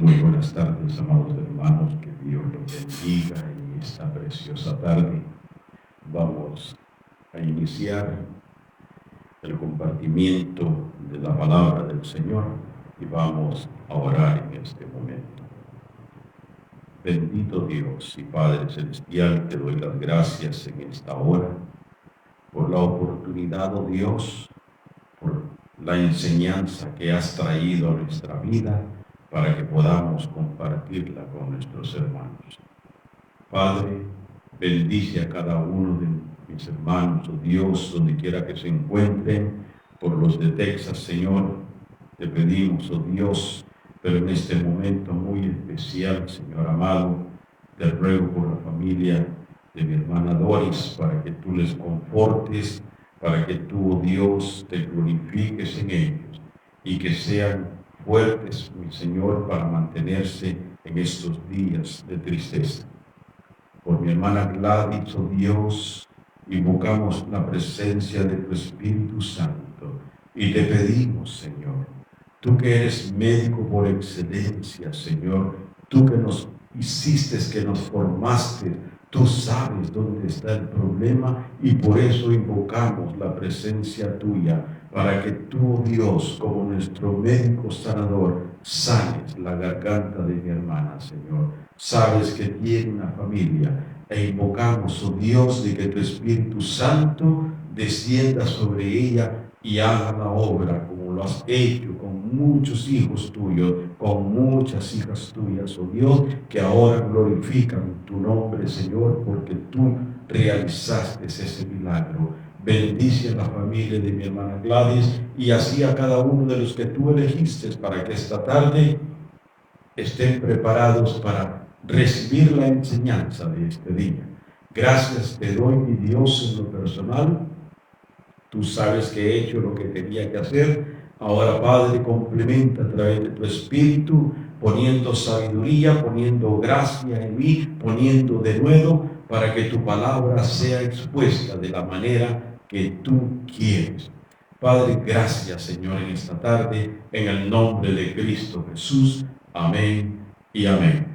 Muy buenas tardes, amados hermanos, que Dios los bendiga en esta preciosa tarde. Vamos a iniciar el compartimiento de la palabra del Señor y vamos a orar en este momento. Bendito Dios y Padre Celestial, te doy las gracias en esta hora por la oportunidad, oh Dios, por la enseñanza que has traído a nuestra vida para que podamos compartirla con nuestros hermanos. Padre, bendice a cada uno de mis hermanos, oh Dios, donde quiera que se encuentren, por los de Texas, Señor, te pedimos, oh Dios, pero en este momento muy especial, Señor amado, te ruego por la familia de mi hermana Doris, para que tú les confortes, para que tú, oh Dios, te glorifiques en ellos y que sean fuertes, mi Señor, para mantenerse en estos días de tristeza. Por mi hermana Gladys, oh Dios, invocamos la presencia de tu Espíritu Santo y te pedimos, Señor, tú que eres médico por excelencia, Señor, tú que nos hiciste, que nos formaste, tú sabes dónde está el problema y por eso invocamos la presencia tuya para que tú, Dios, como nuestro médico sanador, sanes la garganta de mi hermana, Señor. Sabes que tiene una familia e invocamos, oh Dios, de que tu Espíritu Santo descienda sobre ella y haga la obra como lo has hecho con muchos hijos tuyos, con muchas hijas tuyas, oh Dios, que ahora glorifican tu nombre, Señor, porque tú realizaste ese milagro. Bendice a la familia de mi hermana Gladys y así a cada uno de los que tú elegiste para que esta tarde estén preparados para recibir la enseñanza de este día. Gracias te doy, mi Dios, en lo personal. Tú sabes que he hecho lo que tenía que hacer. Ahora, Padre, complementa a través de tu Espíritu, poniendo sabiduría, poniendo gracia en mí, poniendo de nuevo, para que tu palabra sea expuesta de la manera que tú quieres. Padre, gracias, Señor, en esta tarde, en el nombre de Cristo Jesús. Amén y amén.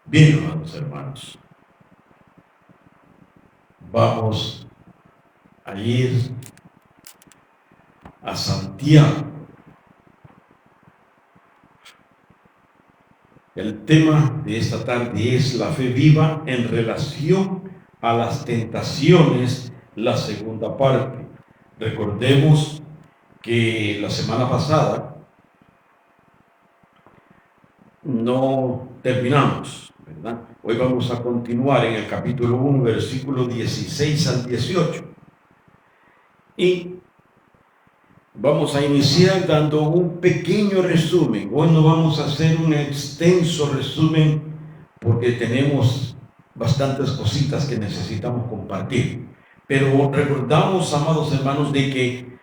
Bien, amados hermanos, vamos a ir a Santiago. El tema de esta tarde es la fe viva en relación a las tentaciones, la segunda parte. Recordemos que la semana pasada no terminamos, ¿verdad? Hoy vamos a continuar en el capítulo 1, versículos 16 al 18. Y vamos a iniciar dando un pequeño resumen. Hoy no vamos a hacer un extenso resumen porque tenemos bastantes cositas que necesitamos compartir. Pero recordamos, amados hermanos, de que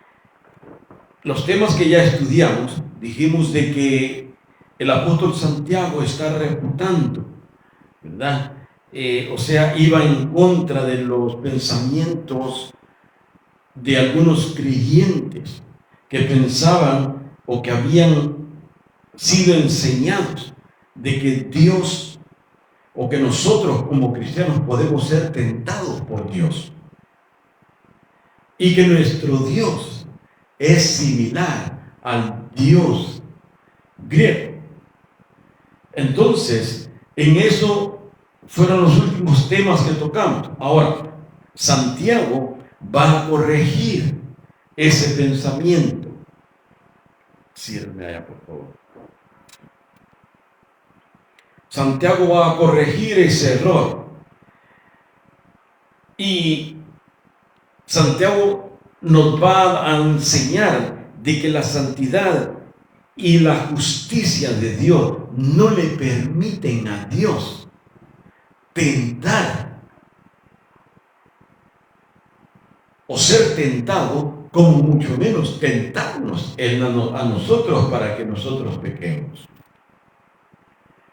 los temas que ya estudiamos, dijimos de que el apóstol Santiago está refutando, ¿verdad? Iba en contra de los pensamientos de algunos creyentes que pensaban o que habían sido enseñados de que Dios o que nosotros como cristianos podemos ser tentados por Dios y que nuestro Dios es similar al Dios griego. Entonces, en eso fueron los últimos temas que tocamos. Ahora, Santiago va a corregir ese pensamiento. Sírveme allá, por favor. Santiago va a corregir ese error. Y Santiago nos va a enseñar de que la santidad y la justicia de Dios no le permiten a Dios tentar o ser tentado, como mucho menos tentarnos a nosotros para que nosotros pequemos.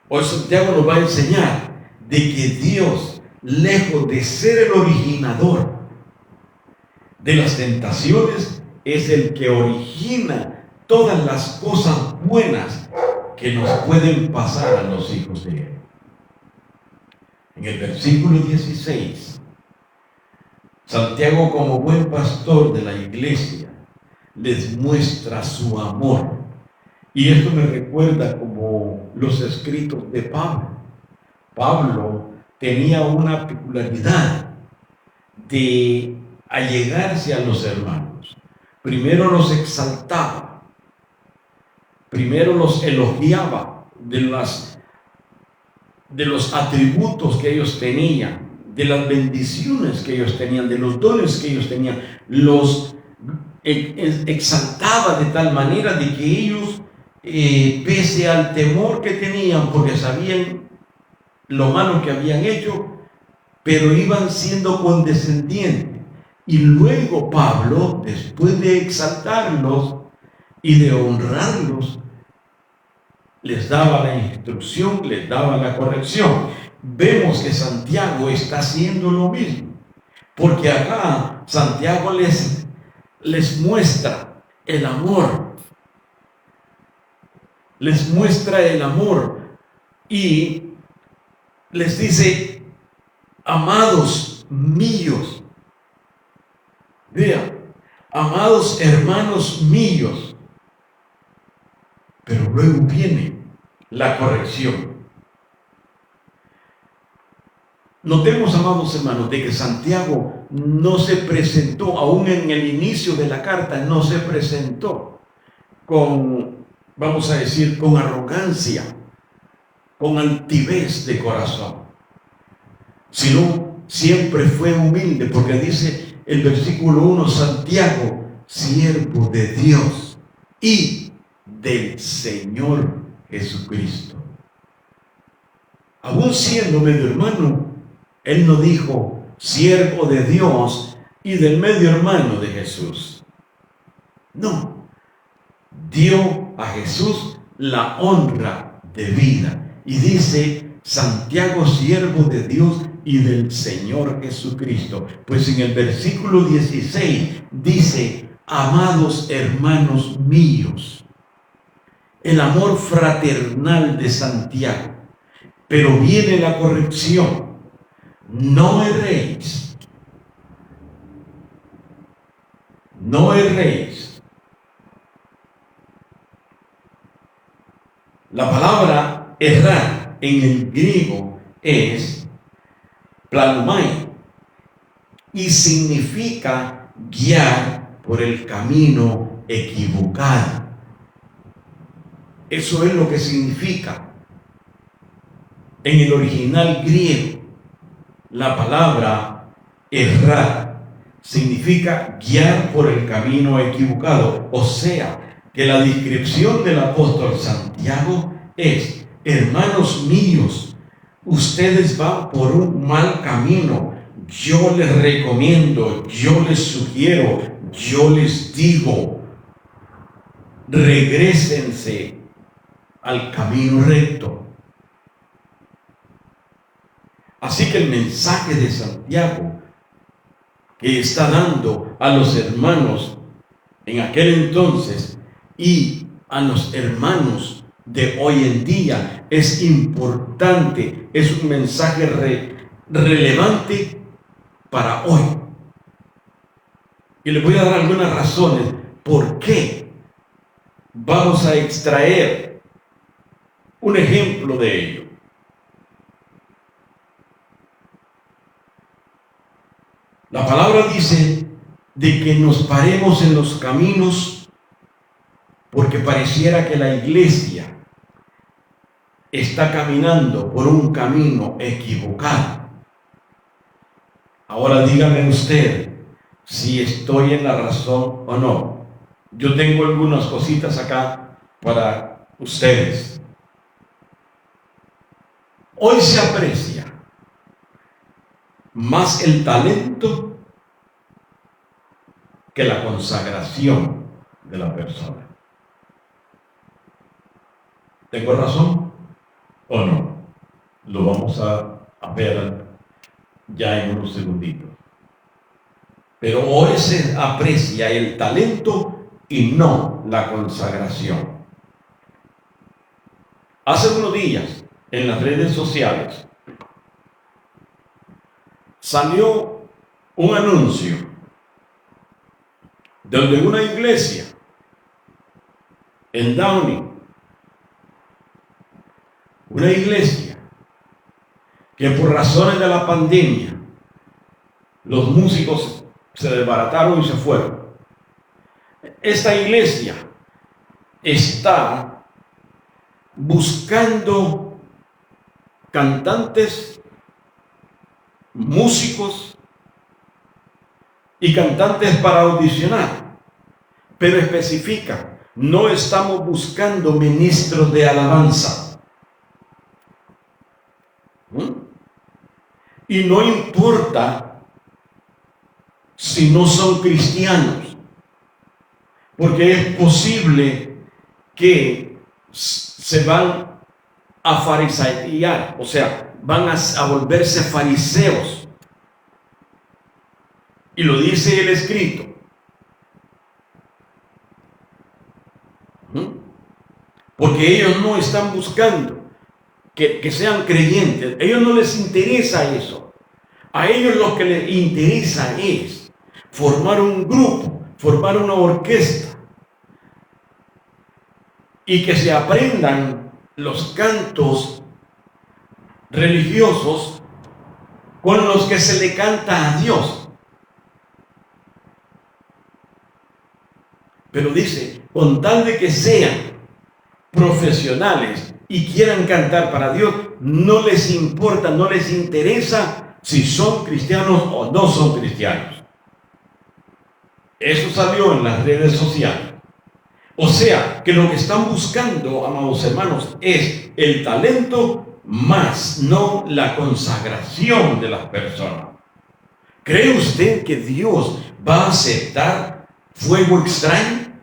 Hoy Santiago nos va a enseñar de que Dios, lejos de ser el originador de las tentaciones, es el que origina todas las cosas buenas que nos pueden pasar a los hijos de Él. En el versículo 16, Santiago, como buen pastor de la iglesia, les muestra su amor. Y esto me recuerda como los escritos de Pablo. Pablo tenía una peculiaridad de allegarse a los hermanos. Primero los exaltaba, primero los elogiaba de los atributos que ellos tenían, de las bendiciones que ellos tenían, de los dones que ellos tenían. Los exaltaba de tal manera de que ellos, pese al temor que tenían, porque sabían lo malo que habían hecho, pero iban siendo condescendientes. Y luego Pablo, después de exaltarlos y de honrarlos, les daba la instrucción, les daba la corrección. Vemos que Santiago está haciendo lo mismo, porque acá Santiago les muestra el amor, les muestra el amor y les dice: amados míos, vean, amados hermanos míos. Pero luego viene la corrección. Notemos, amados hermanos, de que Santiago no se presentó, aún en el inicio de la carta, no se presentó con, vamos a decir, con arrogancia, con altivez de corazón, sino siempre fue humilde, porque dice el versículo 1, Santiago, siervo de Dios y del Señor Jesucristo. Aún siendo medio hermano, él no dijo siervo de Dios y del medio hermano de Jesús. No, dio a Jesús la honra de vida y dice Santiago, siervo de Dios y del Señor Jesucristo. Pues en el versículo 16 dice: amados hermanos míos. El amor fraternal de Santiago. Pero viene la corrección: no erréis, no erréis. La palabra errar en el griego es planumai y significa guiar por el camino equivocado. Eso es lo que significa en el original griego. La palabra errar significa guiar por el camino equivocado. O sea, que la descripción del apóstol Santiago es: hermanos míos, ustedes van por un mal camino. Yo les recomiendo, yo les sugiero, yo les digo, regrésense al camino recto. Así que el mensaje de Santiago que está dando a los hermanos en aquel entonces y a los hermanos de hoy en día es importante, es un mensaje relevante para hoy. Y les voy a dar algunas razones por qué. Vamos a extraer un ejemplo de ello. La palabra dice de que nos paremos en los caminos porque pareciera que la iglesia está caminando por un camino equivocado. Ahora dígame usted si estoy en la razón o no. Yo tengo algunas cositas acá para ustedes. Hoy se aprecia más el talento que la consagración de la persona. ¿Tengo razón o no? Lo vamos a ver ya en unos segunditos. Pero hoy se aprecia el talento y no la consagración. Hace unos días, en las redes sociales, salió un anuncio donde una iglesia en Downey, una iglesia que por razones de la pandemia los músicos se desbarataron y se fueron. Esta iglesia está buscando cantantes, músicos y cantantes para audicionar, pero especifica: no estamos buscando ministros de alabanza. Y no importa si no son cristianos, porque es posible que se van a farisear, o sea, van a volverse fariseos. Y lo dice el escrito. Porque ellos no están buscando que sean creyentes. A ellos no les interesa eso. A ellos lo que les interesa es formar un grupo, formar una orquesta, y que se aprendan los cantos religiosos con los que se le canta a Dios. Pero dice, con tal de que sean profesionales y quieran cantar para Dios, no les importa, no les interesa si son cristianos o no son cristianos. Eso salió en las redes sociales. O sea, que lo que están buscando, amados hermanos, es el talento, más no la consagración de las personas. ¿Cree usted que Dios va a aceptar fuego extraño?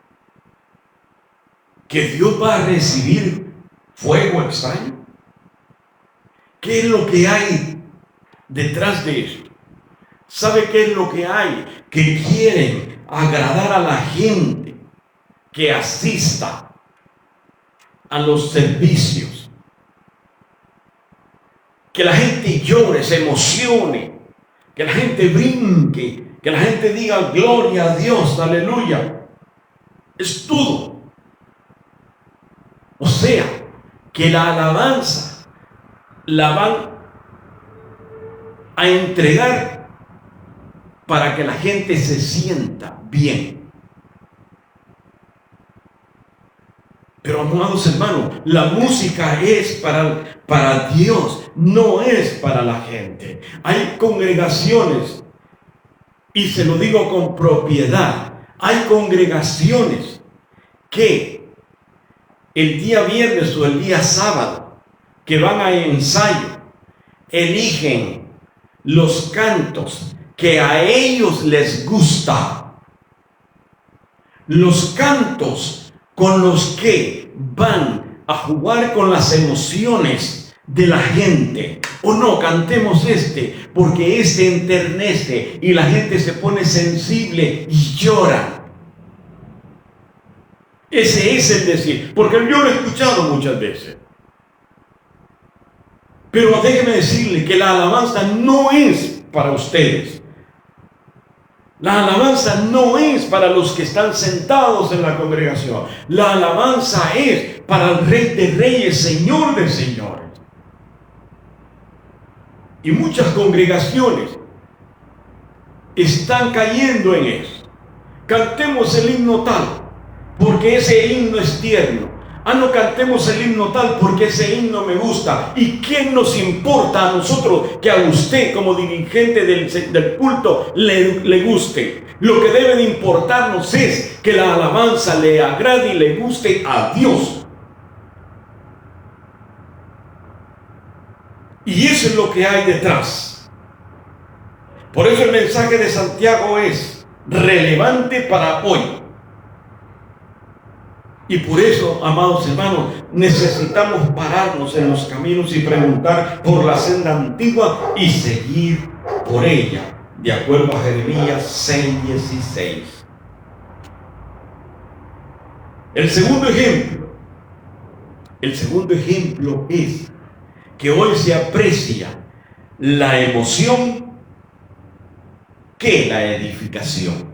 ¿Que Dios va a recibir fuego extraño? ¿Qué es lo que hay detrás de esto? ¿Sabe qué es lo que hay? Que quieren agradar a la gente que asista a los servicios, que la gente llore, se emocione, que la gente brinque, que la gente diga gloria a Dios, aleluya. Es todo. O sea, que la alabanza la van a entregar para que la gente se sienta bien. Pero, amados hermanos, la música es para Dios, no es para la gente. Hay congregaciones, y se lo digo con propiedad, hay congregaciones que el día viernes o el día sábado, que van a ensayo, eligen los cantos que a ellos les gusta, los cantos con los que van a jugar con las emociones de la gente. O no, cantemos porque enternece y la gente se pone sensible y llora. Ese es el decir, porque yo lo he escuchado muchas veces. Pero déjeme decirle que la alabanza no es para ustedes. La alabanza no es para los que están sentados en la congregación. La alabanza es para el Rey de Reyes, Señor de Señores. Y muchas congregaciones están cayendo en eso. Cantemos el himno tal, porque ese himno es tierno. No cantemos el himno tal porque ese himno me gusta. ¿Y quién nos importa a nosotros que a usted como dirigente del culto le guste? Lo que debe de importarnos es que la alabanza le agrade y le guste a Dios. Y eso es lo que hay detrás. Por eso el mensaje de Santiago es relevante para hoy. Y por eso, amados hermanos, necesitamos pararnos en los caminos y preguntar por la senda antigua y seguir por ella, de acuerdo a Jeremías 6:16. El segundo ejemplo El segundo ejemplo es que hoy se aprecia la emoción que la edificación.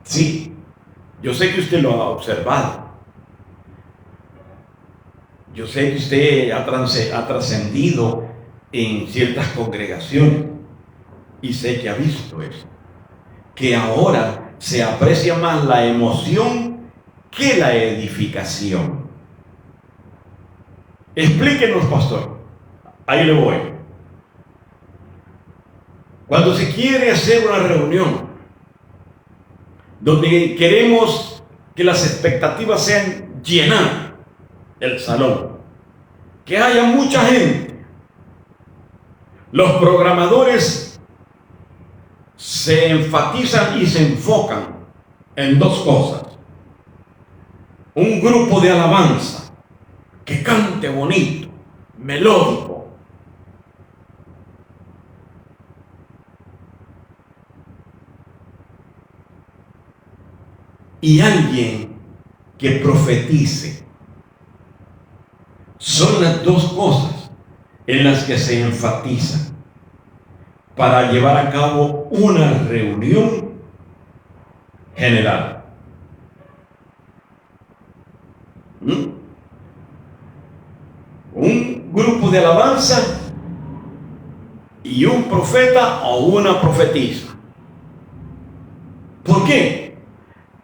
Sí, yo sé que usted lo ha observado. Yo sé que usted ha trascendido en ciertas congregaciones y sé que ha visto eso. Que ahora se aprecia más la emoción que la edificación. Explíquenos, pastor. Ahí le voy. Cuando se quiere hacer una reunión donde queremos que las expectativas sean llenar el salón, que haya mucha gente, los programadores se enfatizan y se enfocan en dos cosas. Un grupo de alabanza que cante bonito, melódico. Y alguien que profetice. Son las dos cosas en las que se enfatizan para llevar a cabo una reunión general. Un grupo de alabanza y un profeta o una profetisa. ¿Por qué?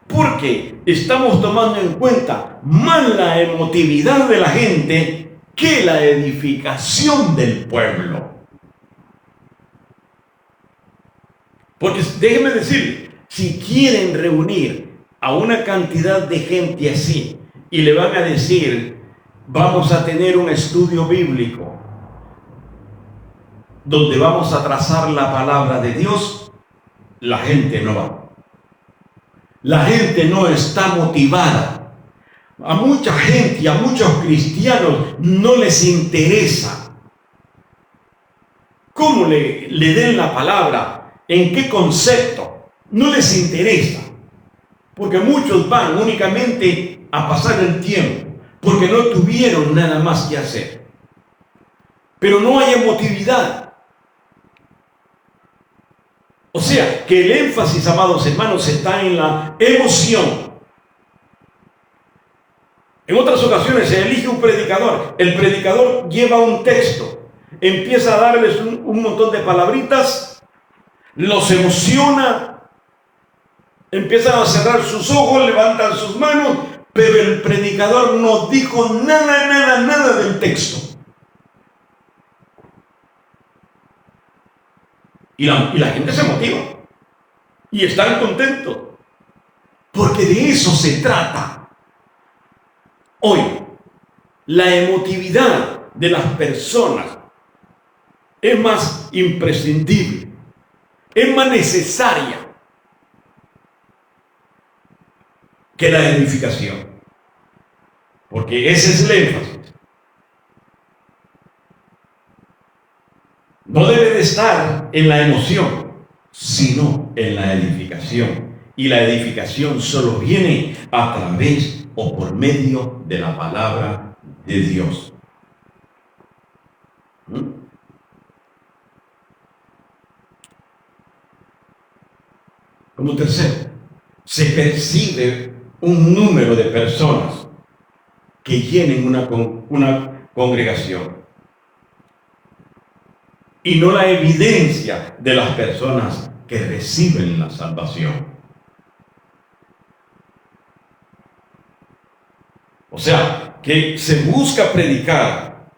Porque estamos tomando en cuenta más la emotividad de la gente que la edificación del pueblo. Porque déjenme decirle, si quieren reunir a una cantidad de gente así y le van a decir, vamos a tener un estudio bíblico donde vamos a trazar la palabra de Dios, la gente no va. La gente no está motivada. A mucha gente y a muchos cristianos no les interesa cómo le den la palabra, en qué concepto. No les interesa. Porque muchos van únicamente a pasar el tiempo, porque no tuvieron nada más que hacer. Pero no hay emotividad. O sea, que el énfasis, amados hermanos, está en la emoción. En otras ocasiones se elige un predicador. El predicador lleva un texto, empieza a darles un montón de palabritas, los emociona, empiezan a cerrar sus ojos, levantan sus manos, pero el predicador no dijo nada del texto. Y la gente se motiva y están contentos, porque de eso se trata. Hoy, la emotividad de las personas es más imprescindible, es más necesaria que la edificación, porque ese es el énfasis. No debe de estar en la emoción, sino en la edificación. Y la edificación solo viene a través o por medio de la palabra de Dios. Como tercero, se percibe un número de personas que llenen una congregación, y no la evidencia de las personas que reciben la salvación. O sea, que se busca predicar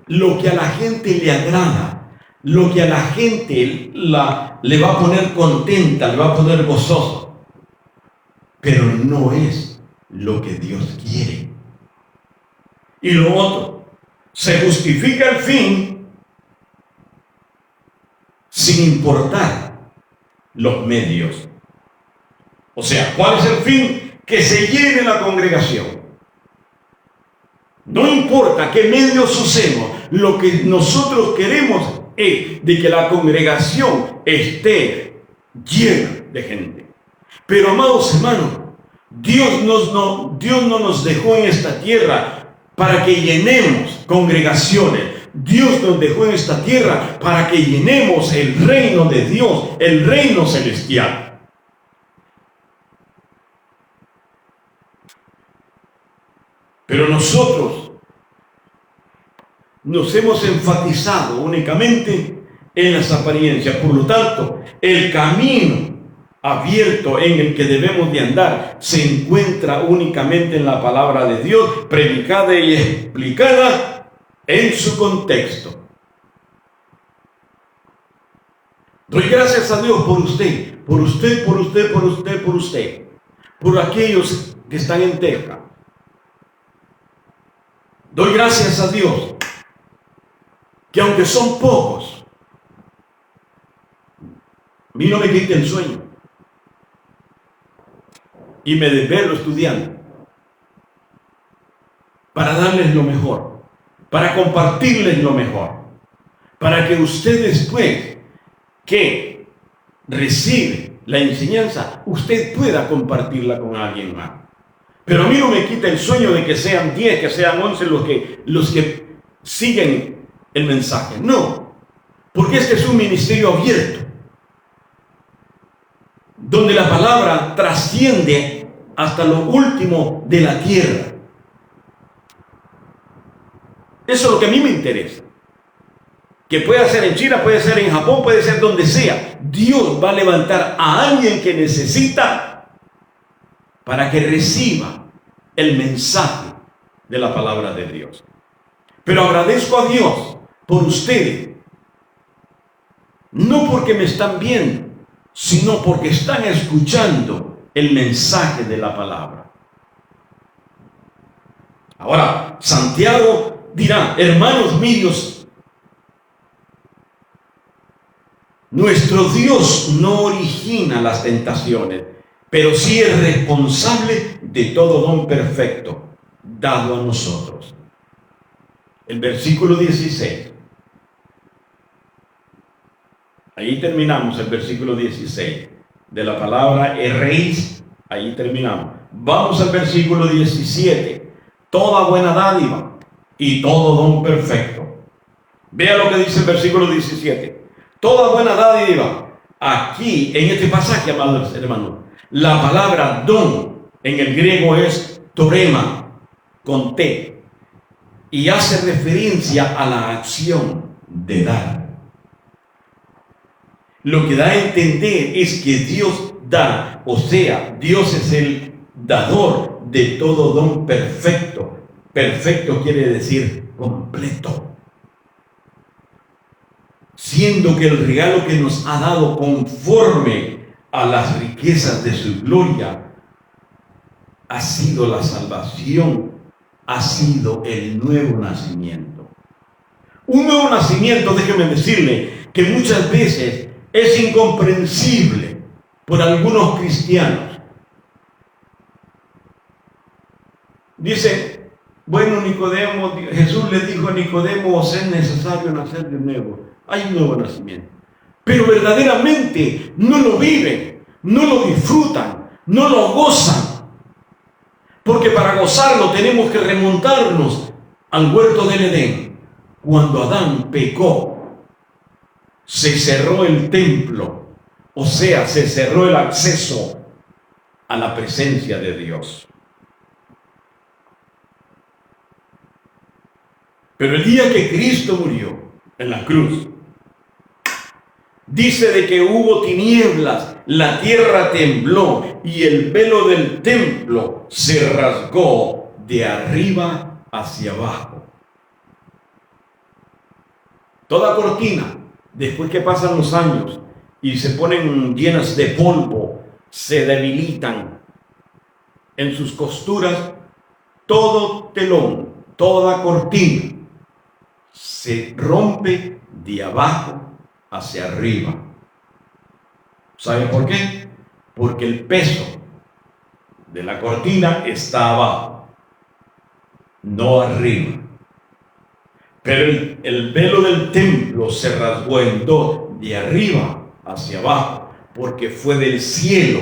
lo que a la gente le agrada, lo que a la gente le va a poner contenta, le va a poner gozoso, pero no es lo que Dios quiere. Y lo otro, se justifica el fin sin importar los medios. O sea, ¿cuál es el fin? Que se llene la congregación. No importa qué medios usemos, lo que nosotros queremos es de que la congregación esté llena de gente. Pero, amados hermanos, Dios no nos dejó en esta tierra para que llenemos congregaciones. Dios nos dejó en esta tierra para que llenemos el reino de Dios, el reino celestial. Pero nosotros nos hemos enfatizado únicamente en las apariencias. Por lo tanto, el camino abierto en el que debemos de andar se encuentra únicamente en la palabra de Dios, predicada y explicada en su contexto. Doy gracias a Dios por usted, por aquellos que están en Texas. Doy gracias a Dios que aunque son pocos, a mí no me quita el sueño y me desvelo estudiando para darles lo mejor, para compartirles lo mejor, para que usted después que recibe la enseñanza, usted pueda compartirla con alguien más. Pero a mí no me quita el sueño de que sean 10, que sean 11 los que siguen el mensaje. No, porque este es un ministerio abierto, donde la palabra trasciende hasta lo último de la tierra. Eso es lo que a mí me interesa. Que puede ser en China, puede ser en Japón, puede ser donde sea. Dios va a levantar a alguien que necesita para que reciba el mensaje de la palabra de Dios. Pero agradezco a Dios por ustedes, no porque me están viendo, sino porque están escuchando el mensaje de la palabra. Ahora, Santiago dirá: hermanos míos, nuestro Dios no origina las tentaciones, pero sí es responsable de todo don perfecto dado a nosotros. El versículo 16. Ahí terminamos el versículo 16. De la palabra erréis, ahí terminamos. Vamos al versículo 17. Toda buena dádiva y todo don perfecto. Vea lo que dice el versículo 17. Toda buena dádiva. Aquí, en este pasaje, amados hermanos, la palabra don en el griego es torema, con T, y hace referencia a la acción de dar. Lo que da a entender es que Dios da, o sea, Dios es el dador de todo don perfecto. Perfecto quiere decir completo. Siendo que el regalo que nos ha dado conforme a las riquezas de su gloria ha sido la salvación, ha sido el nuevo nacimiento. Un nuevo nacimiento, déjeme decirle, que muchas veces es incomprensible por algunos cristianos. Dice, bueno, Nicodemo, Jesús le dijo a Nicodemo: os es necesario nacer de nuevo. Hay un nuevo nacimiento. Pero verdaderamente no lo viven, no lo disfrutan, no lo gozan. Porque para gozarlo tenemos que remontarnos al huerto del Edén. Cuando Adán pecó, se cerró el templo, o sea, se cerró el acceso a la presencia de Dios. Pero el día que Cristo murió en la cruz, dice de que hubo tinieblas, la tierra tembló y el velo del templo se rasgó de arriba hacia abajo. Toda cortina, después que pasan los años y se ponen llenas de polvo, se debilitan en sus costuras. Todo telón, toda cortina se rompe de abajo hacia arriba. ¿Sabe por qué? Porque el peso de la cortina está abajo, no arriba. Pero el velo del templo se rasgó en dos, de arriba hacia abajo, porque fue del cielo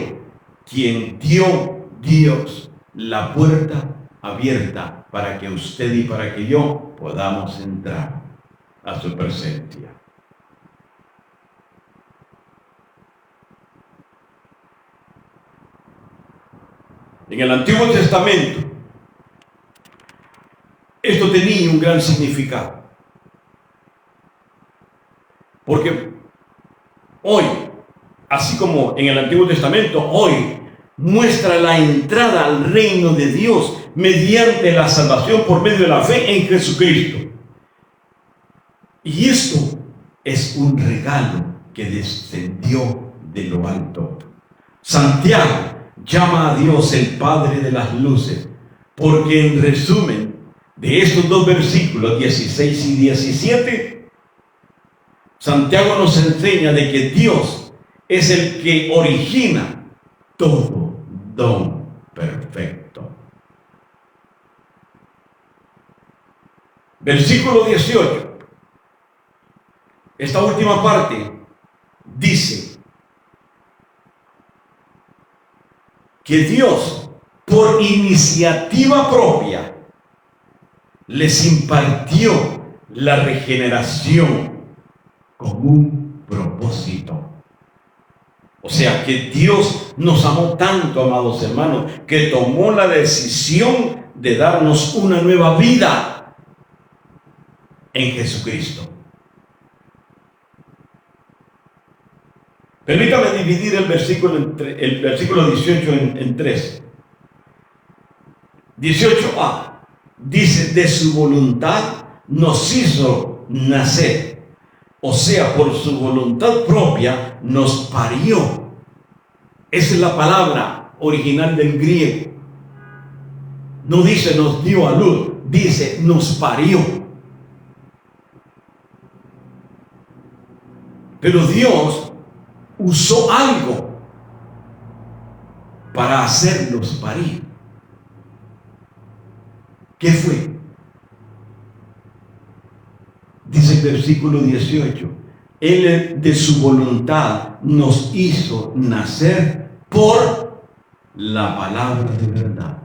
quien dio Dios la puerta abierta para que usted y para que yo podamos entrar a su presencia. En el Antiguo Testamento, esto tenía un gran significado. Porque hoy, así como en el Antiguo Testamento, hoy muestra la entrada al reino de Dios mediante la salvación por medio de la fe en Jesucristo. Y esto es un regalo que descendió de lo alto. Santiago llama a Dios el Padre de las luces, porque en resumen de estos dos versículos 16 y 17, Santiago nos enseña de que Dios es el que origina todo don perfecto. Versículo 18. Esta última parte dice que Dios, por iniciativa propia, les impartió la regeneración con un propósito. O sea, que Dios nos amó tanto, amados hermanos, que tomó la decisión de darnos una nueva vida en Jesucristo. Permítame dividir el versículo 18 en tres. 18a dice: de su voluntad nos hizo nacer. O sea, por su voluntad propia nos parió. Esa es la palabra original del griego. No dice nos dio a luz, dice nos parió. Pero Dios usó algo para hacerlos parir. ¿Qué fue? Dice el versículo 18: Él de su voluntad nos hizo nacer por la palabra de verdad.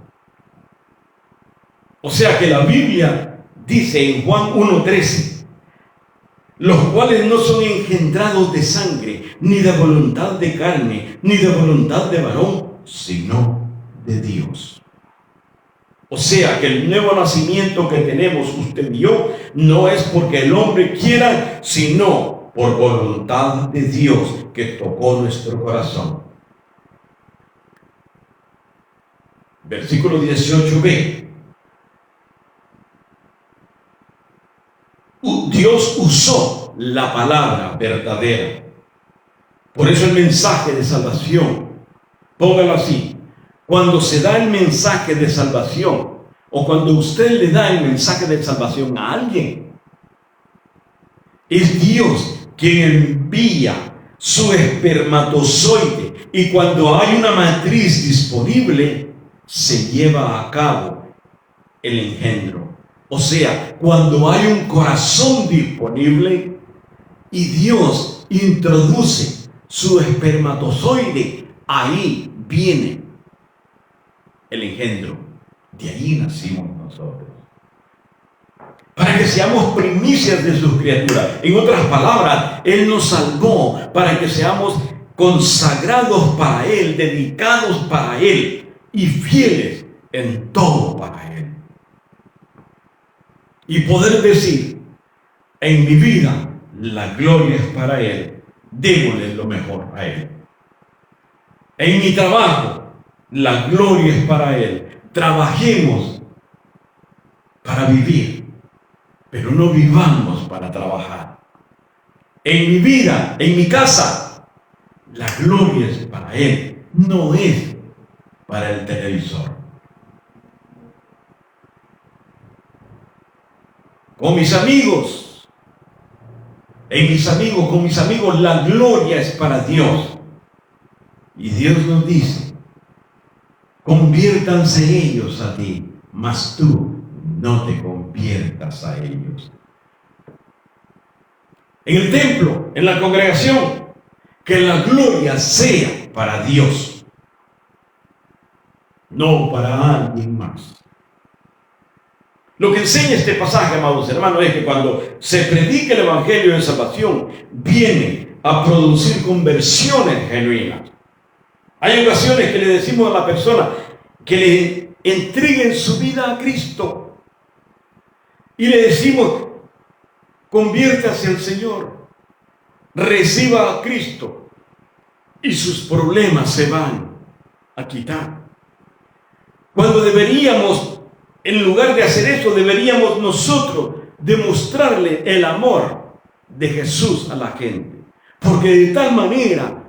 O sea que la Biblia dice en Juan 1:13: los cuales no son engendrados de sangre, ni de voluntad de carne, ni de voluntad de varón, sino de Dios. O sea que el nuevo nacimiento que tenemos usted y yo no es porque el hombre quiera, sino por voluntad de Dios que tocó nuestro corazón. Versículo 18b. Dios usó la palabra verdadera. Por eso el mensaje de salvación, póngalo así: cuando se da el mensaje de salvación, o cuando usted le da el mensaje de salvación a alguien, es Dios quien envía su espermatozoide, y cuando hay una matriz disponible, se lleva a cabo el engendro. O sea, cuando hay un corazón disponible y Dios introduce su espermatozoide, ahí viene el engendro. De ahí nacimos nosotros, para que seamos primicias de sus criaturas. En otras palabras, Él nos salvó para que seamos consagrados para Él, dedicados para Él y fieles en todo para Él. Y poder decir: en mi vida la gloria es para Él, démosle lo mejor a Él. En mi trabajo la gloria es para Él, trabajemos para vivir, pero no vivamos para trabajar. En mi vida, en mi casa, la gloria es para Él, no es para el televisor. Con mis amigos, con mis amigos, la gloria es para Dios. Y Dios nos dice: conviértanse ellos a ti, mas tú no te conviertas a ellos. En el templo, en la congregación, que la gloria sea para Dios. no para alguien más. Lo que enseña este pasaje, amados hermanos, es que cuando se predica el Evangelio de salvación, viene a producir conversiones genuinas. Hay ocasiones que le decimos a la persona que le entreguen su vida a Cristo y le decimos: conviértase al Señor, reciba a Cristo y sus problemas se van a quitar. Cuando deberíamos, en lugar de hacer eso, deberíamos nosotros demostrarle el amor de Jesús a la gente. Porque de tal manera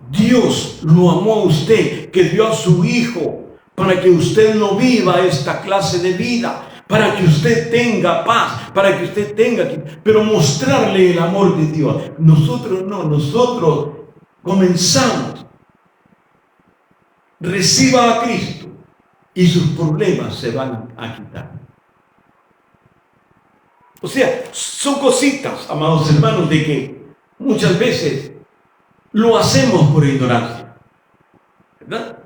Dios lo amó a usted, que dio a su Hijo para que usted no viva esta clase de vida, para que usted tenga paz, para que usted tenga, pero mostrarle el amor de Dios. Nosotros no, nosotros comenzamos: reciba a Cristo y sus problemas se van a quitar. O sea, son cositas, amados hermanos, de que muchas veces lo hacemos por ignorancia, ¿verdad?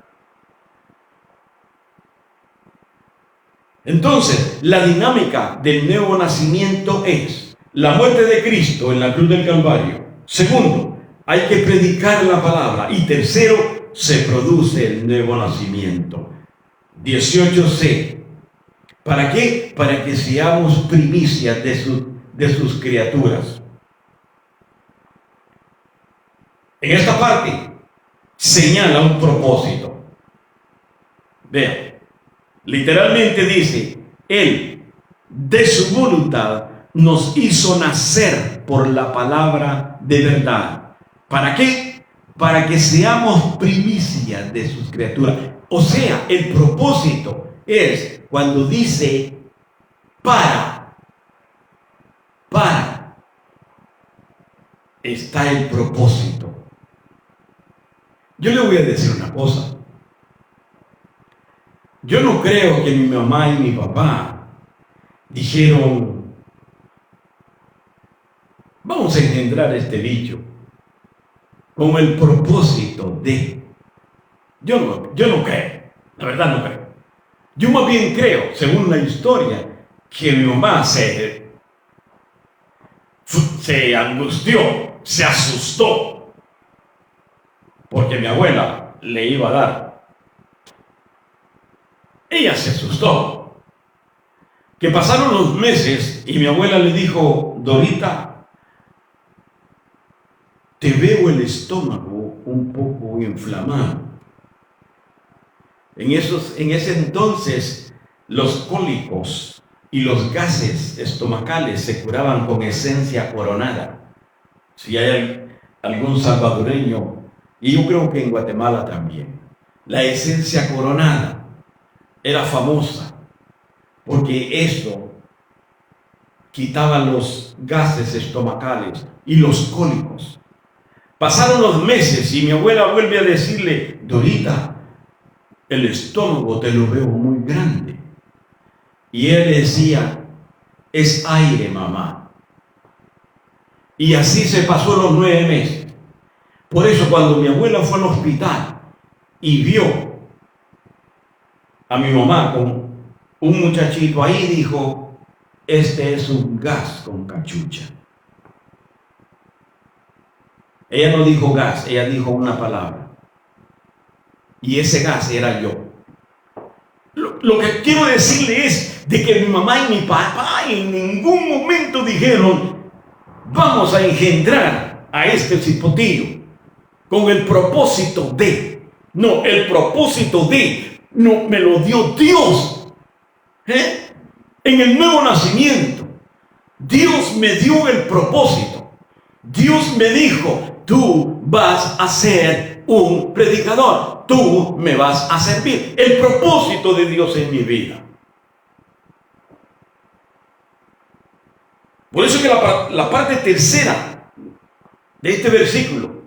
Entonces, la dinámica del nuevo nacimiento es la muerte de Cristo en la cruz del Calvario. Segundo, hay que predicar la palabra. Y tercero, se produce el nuevo nacimiento. 18c. ¿Para qué? Para que seamos primicias de sus criaturas. En esta parte señala un propósito. Vean, literalmente dice: Él, de su voluntad, nos hizo nacer por la palabra de verdad. ¿Para qué? Para que seamos primicias de sus criaturas. O sea, el propósito es cuando dice para, está el propósito. Yo le voy a decir una cosa. Yo no creo que mi mamá y mi papá dijeron: vamos a engendrar este bicho con el propósito de... Yo no creo, la verdad no creo. Yo más bien creo, según la historia, que mi mamá se angustió, se asustó, porque mi abuela le iba a dar. Ella se asustó. Que pasaron los meses y mi abuela le dijo: Dorita, te veo el estómago un poco inflamado. En ese entonces, los cólicos y los gases estomacales se curaban con esencia coronada. Si hay algún salvadoreño, y yo creo que en Guatemala también, la esencia coronada era famosa porque esto quitaba los gases estomacales y los cólicos. Pasaron los meses y mi abuela vuelve a decirle: Dorita, el estómago te lo veo muy grande. Y él decía: es aire, mamá. Y así se pasó los 9 meses. Por eso, cuando mi abuela fue al hospital y vio a mi mamá con un muchachito ahí, dijo: este es un gas con cachucha. Ella no dijo gas, ella dijo una palabra. Y ese gas era yo. Lo que quiero decirle es de que mi mamá y mi papá en ningún momento dijeron: vamos a engendrar a este cipotillo con el propósito de. No, el propósito de no me lo dio Dios. En el nuevo nacimiento, Dios me dio el propósito. Dios me dijo: tú vas a ser un predicador, tú me vas a servir. El propósito de Dios en mi vida. Por eso que la parte tercera de este versículo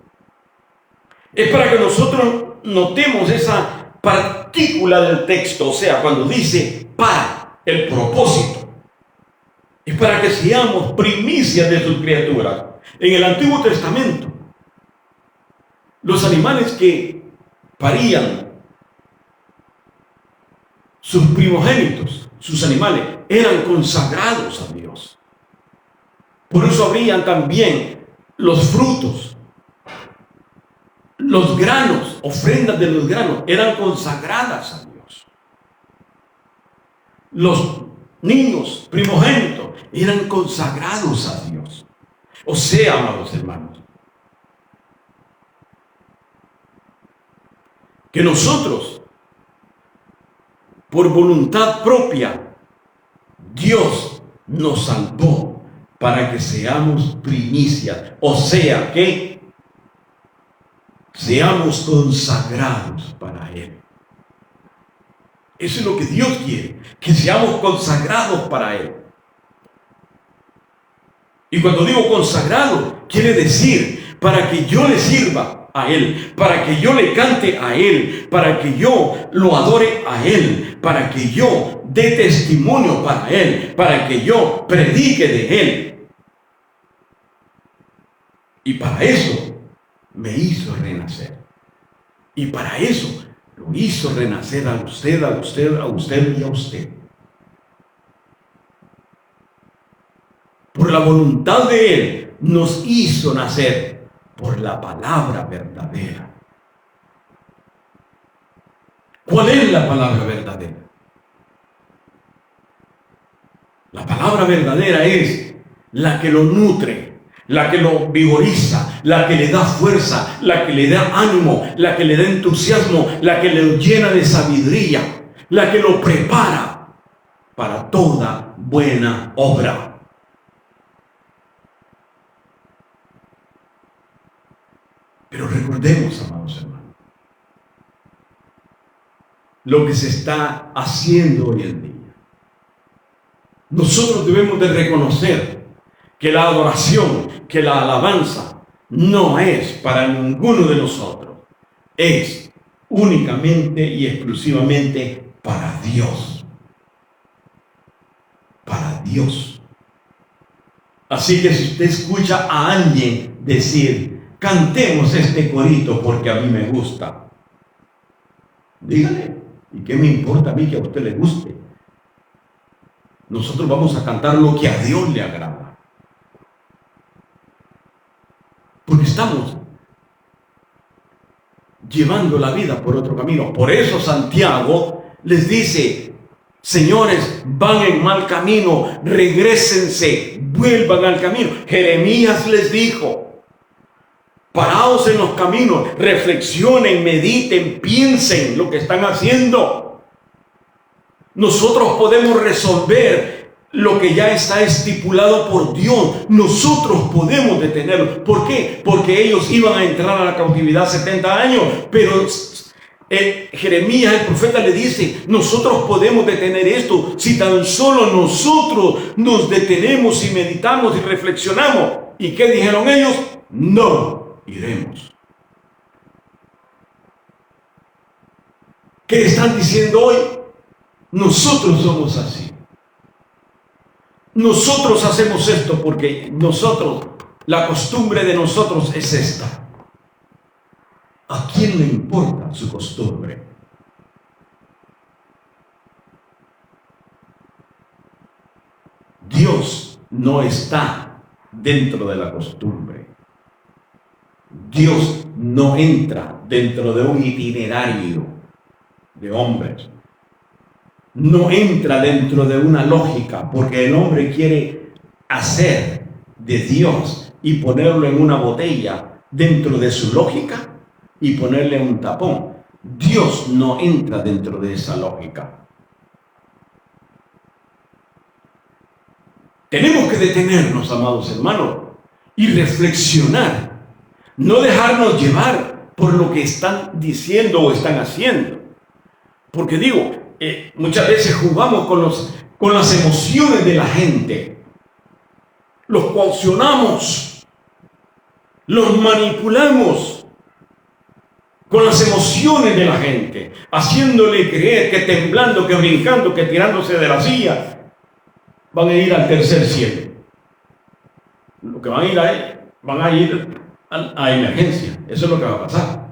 es para que nosotros notemos esa partícula del texto. O sea, cuando dice para, el propósito es para que seamos primicias de sus criaturas. En el Antiguo Testamento, los animales que parían sus primogénitos, sus animales, eran consagrados a Dios. Por eso habrían también los frutos, los granos, ofrendas de los granos, eran consagradas a Dios. Los niños primogénitos eran consagrados a Dios. O sea, amados hermanos, que nosotros, por voluntad propia, Dios nos salvó para que seamos primicias, o sea, que seamos consagrados para Él. Eso es lo que Dios quiere, que seamos consagrados para Él. Y cuando digo consagrado, quiere decir para que yo le sirva a Él, para que yo le cante a Él, para que yo lo adore a Él, para que yo dé testimonio para Él, para que yo predique de Él. Y para eso me hizo renacer. Y para eso lo hizo renacer a usted, a usted, a usted y a usted. Por la voluntad de Él nos hizo nacer por la palabra verdadera. ¿Cuál es la palabra verdadera? La palabra verdadera es la que lo nutre, la que lo vigoriza, la que le da fuerza, la que le da ánimo, la que le da entusiasmo, la que le llena de sabiduría, la que lo prepara para toda buena obra. Pero recordemos, amados hermanos, lo que se está haciendo hoy en día. Nosotros debemos de reconocer que la adoración, que la alabanza no es para ninguno de nosotros, es únicamente y exclusivamente para Dios. Para Dios. Así que si usted escucha a alguien decir, cantemos este corito porque a mí me gusta, dígale, ¿y qué me importa a mí que a usted le guste? Nosotros vamos a cantar lo que a Dios le agrada. Porque estamos llevando la vida por otro camino. Por eso Santiago les dice, señores, van en mal camino, regrésense, vuelvan al camino. Jeremías les dijo, paraos en los caminos, reflexionen, mediten, piensen lo que están haciendo. Nosotros podemos resolver lo que ya está estipulado por Dios. Nosotros podemos detenerlo. ¿Por qué? Porque ellos iban a entrar a la cautividad 70 años, pero Jeremías, el profeta, le dice, nosotros podemos detener esto si tan solo nosotros nos detenemos y meditamos y reflexionamos. ¿Y qué dijeron ellos? No iremos. ¿Qué están diciendo hoy? Nosotros somos así. Nosotros hacemos esto porque nosotros, la costumbre de nosotros es esta. ¿A quién le importa su costumbre? Dios no está dentro de la costumbre. Dios no entra dentro de un itinerario de hombres. No entra dentro de una lógica, porque el hombre quiere hacer de Dios y ponerlo en una botella dentro de su lógica y ponerle un tapón. Dios no entra dentro de esa lógica. Tenemos que detenernos, amados hermanos, y reflexionar. No dejarnos llevar por lo que están diciendo o están haciendo. Porque digo, muchas veces jugamos con las emociones de la gente. Los coaccionamos, los manipulamos con las emociones de la gente, haciéndole creer que temblando, que brincando, que tirándose de la silla, van a ir al tercer cielo. Lo que van a ir a emergencia. Eso es lo que va a pasar.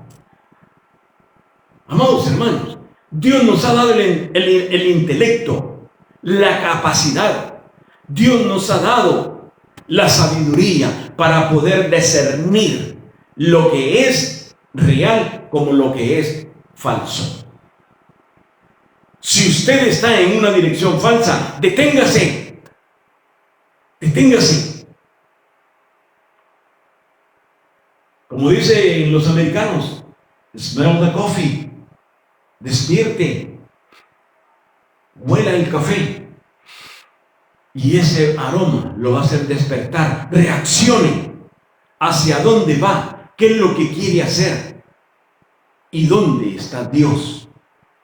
Amados hermanos, Dios nos ha dado el intelecto, la capacidad. Dios nos ha dado la sabiduría para poder discernir lo que es real como lo que es falso. Si usted está en una dirección falsa, deténgase. Deténgase. Como dicen los americanos, smell the coffee. Despierte. Huela el café. Y ese aroma lo va a hacer despertar. Reaccione. ¿Hacia dónde va? ¿Qué es lo que quiere hacer? ¿Y dónde está Dios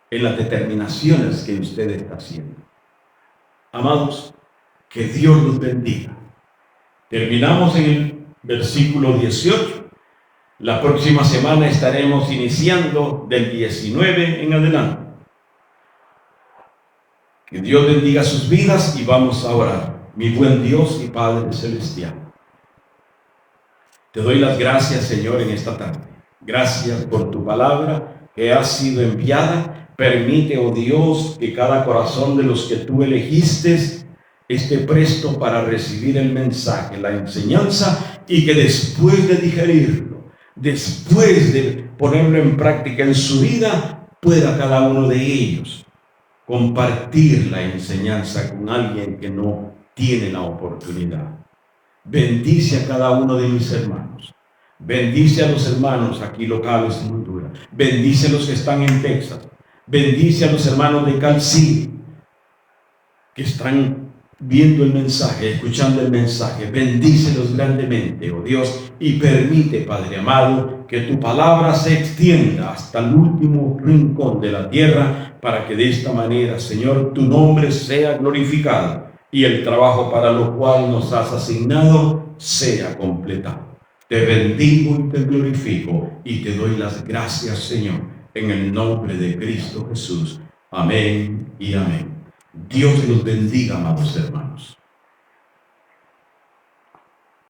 en las determinaciones que usted está haciendo? Amados, que Dios los bendiga. Terminamos en el versículo 18. La próxima semana estaremos iniciando del 19 en adelante. Que Dios bendiga sus vidas y vamos a orar. Mi buen Dios y Padre Celestial, te doy las gracias, Señor, en esta tarde. Gracias por tu palabra que ha sido enviada. Permite, oh Dios, que cada corazón de los que tú elegiste esté presto para recibir el mensaje, la enseñanza, y que después de digerirlo, después de ponerlo en práctica en su vida, pueda cada uno de ellos compartir la enseñanza con alguien que no tiene la oportunidad. Bendice a cada uno de mis hermanos. Bendice a los hermanos aquí locales en Honduras. Bendice a los que están en Texas. Bendice a los hermanos de Cal City que están viendo el mensaje, escuchando el mensaje. Bendícelos grandemente, oh Dios, y permite, Padre amado, que tu palabra se extienda hasta el último rincón de la tierra, para que de esta manera, Señor, tu nombre sea glorificado y el trabajo para lo cual nos has asignado sea completado. Te bendigo y te glorifico y te doy las gracias, Señor, en el nombre de Cristo Jesús. Amén y amén. Dios los bendiga, amados hermanos.